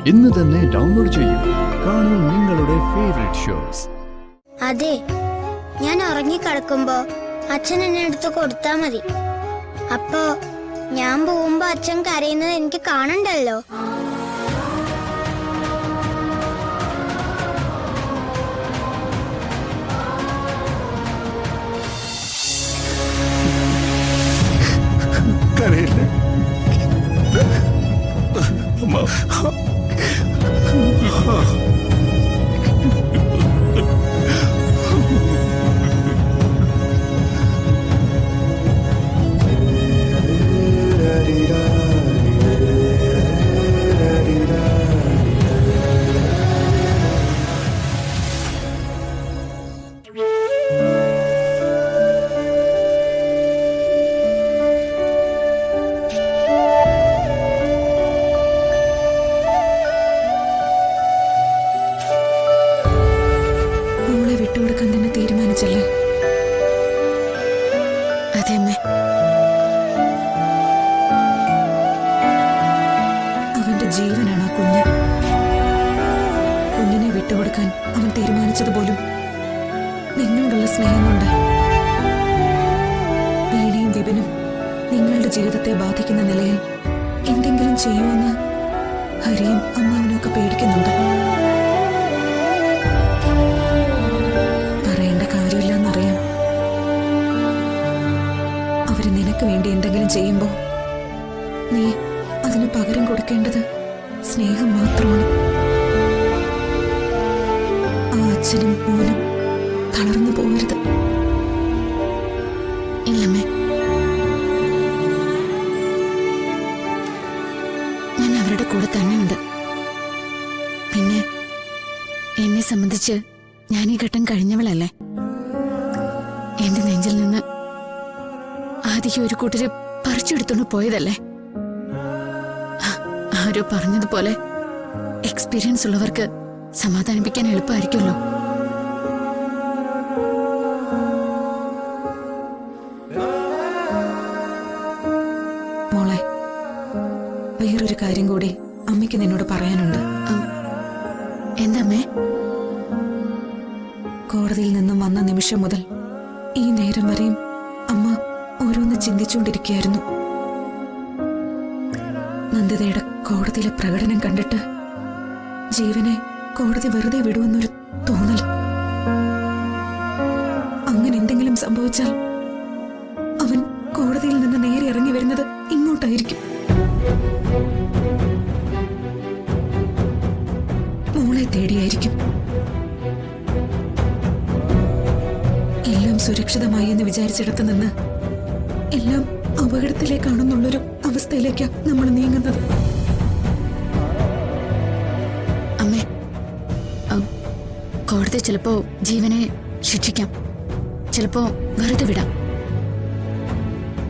ഇന്ന് തന്നെ ഡൗൺലോഡ് ചെയ്യൂ. കാണൂ നിങ്ങളുടെ ഫേവറേറ്റ് ഷോസ്. അതെ, ഞാൻ ഉറങ്ങിക്കിടക്കുമ്പോ അച്ഛൻ എന്നെ എടുത്ത് കൊടുത്താ മതി. അപ്പോ ഞാൻ പോകുമ്പോ അച്ഛൻ കരയുന്നത് എനിക്ക് കാണണ്ടല്ലോ. കരയില്ലേ? തീരുമാനിച്ചല്ലേ? അതെ അമ്മേ. അവന്റെ ജീവനാണ് ആ കുഞ്ഞ്. കുഞ്ഞിനെ വിട്ടുകൊടുക്കാൻ അവൻ തീരുമാനിച്ചതുപോലും നിന്നോടുള്ള സ്നേഹം കൊണ്ട്. വീണയും വിപിനും നിങ്ങളുടെ ജീവിതത്തെ ബാധിക്കുന്ന നിലയിൽ എന്തെങ്കിലും ചെയ്യുമെന്ന് ഹരിയും അമ്മാവനും ഒക്കെ പേടിക്കുന്നുണ്ട്. വേണ്ടി എന്തെങ്കിലും ചെയ്യുമ്പോ നീ അതിന് പകരം കൊടുക്കേണ്ടത് സ്നേഹം മാത്രമാണ്. ആ അച്ഛനും മോനും തളർന്നു പോകരുത്. ഇല്ലമ്മേ, ഞാൻ അവരുടെ കൂടെ തന്നെയുണ്ട്. പിന്നെ എന്നെ സംബന്ധിച്ച് ഞാൻ ഈ ഘട്ടം കഴിഞ്ഞവളല്ലേ. എന്റെ നെഞ്ചിൽ നിന്ന് ആദ്യം ഒരു കൂട്ടര് പറിച്ചെടുത്തോണ്ട് പോയതല്ലേ. ആരോ പറഞ്ഞതുപോലെ എക്സ്പീരിയൻസ് ഉള്ളവർക്ക് സമാധാനിപ്പിക്കാൻ എളുപ്പമായിരിക്കുമല്ലോ. മോളെ, വേറൊരു കാര്യം കൂടി അമ്മയ്ക്ക് നിന്നോട് പറയാനുണ്ട്. എന്താമ്മേ? കോടതിയിൽ നിന്നും വന്ന നിമിഷം മുതൽ ഈ നേരം വരെയും അമ്മ ഓരോന്ന് ചിന്തിച്ചുകൊണ്ടിരിക്കുകയായിരുന്നു. നന്ദിതയുടെ കോടതിയിലെ പ്രകടനം കണ്ടിട്ട് ജീവനെ കോടതി വെറുതെ വിടുമെന്നൊരു തോന്നൽ. അങ്ങനെ എന്തെങ്കിലും സംഭവിച്ചാൽ അവൻ കോടതിയിൽ നിന്ന് നേരെ ഇറങ്ങി വരുന്നത് ഇങ്ങോട്ടായിരിക്കും. മോളെ തേടിയായിരിക്കും. എല്ലാം സുരക്ഷിതമായി എന്ന് വിചാരിച്ചിടത്ത് നിന്ന് എല്ലാം അപകടത്തിലേക്കാണെന്നുള്ളൊരു അവസ്ഥയിലേക്കാ നമ്മൾ നീങ്ങുന്നത്. അമ്മേ, കോടതി ചിലപ്പോ ജീവനെ ശിക്ഷിക്കാം, ചിലപ്പോ വെറുതെ വിടാം.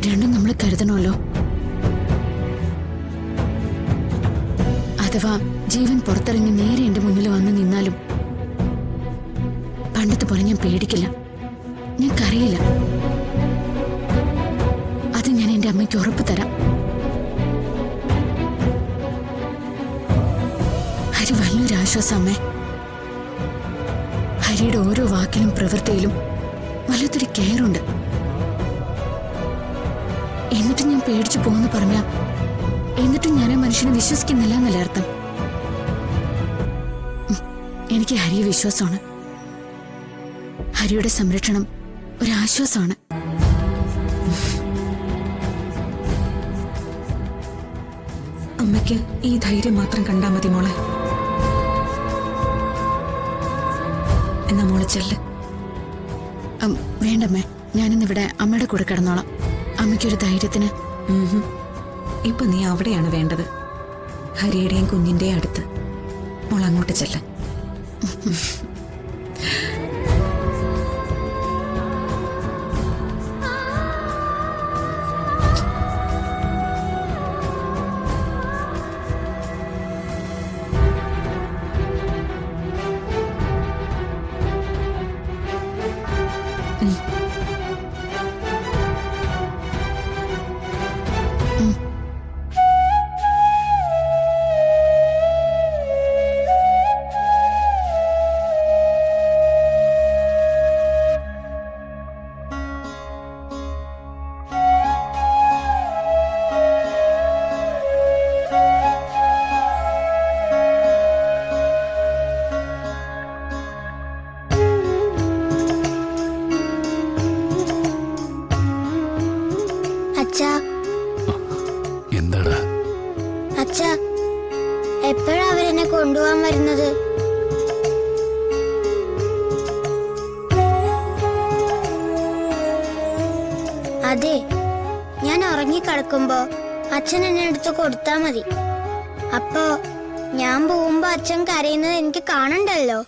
രണ്ടും നമ്മൾ കരുതണമല്ലോ. അഥവാ ജീവൻ പുറത്തിറങ്ങി നേരെ എന്റെ മുന്നിൽ വന്ന് നിന്നാലും പണ്ടത്തെ പോലെ ഞാൻ പേടിക്കില്ല, ഞാൻ കരയില്ല. അത് ഞാൻ എന്റെ അമ്മയ്ക്ക് ഉറപ്പ് തരാം. ഹരി വലിയൊരു ആശ്വാസം അമ്മേ. ഹരിയുടെ ഓരോ വാക്കിലും പ്രവൃത്തിയിലും വല്ലാത്തൊരു കെയറുണ്ട്. എന്നിട്ടും ഞാൻ പേടിച്ചു പോകുന്നു പറഞ്ഞ എന്നിട്ടും ഞാൻ ആ മനുഷ്യനെ വിശ്വസിക്കുന്നില്ല എന്നല്ല അർത്ഥം. എനിക്ക് ഹരിയെ വിശ്വാസമാണ്. ഹരിയുടെ സംരക്ഷണം ഒരാശ്വാസമാണ്. അമ്മയ്ക്ക് ഈ ധൈര്യം മാത്രം കണ്ടാ മതി മോളെ. എന്നാ മോളെ ചെല്ല്. വേണ്ടമ്മേ, ഞാനിന്നിവിടെ അമ്മയുടെ കൂടെ കിടന്നോളാം. അമ്മയ്ക്കൊരു ധൈര്യത്തിന്. ഇപ്പൊ നീ അവിടെയാണ് വേണ്ടത്, ഹരിയുടെയും കുഞ്ഞിന്റെയും അടുത്ത്. മോൾ അങ്ങോട്ട് ചെല്ല. എപ്പോഴാ അവരെന്നെ കൊണ്ടുപോകാൻ വരുന്നത്? അതെ, ഞാൻ ഉറങ്ങിക്കിടക്കുമ്പോ അച്ഛൻ എന്നെ എടുത്ത് കൊടുത്താ മതി. അപ്പോ ഞാൻ പോകുമ്പോ അച്ഛൻ കരയുന്നത് എനിക്ക് കാണണ്ടല്ലോ.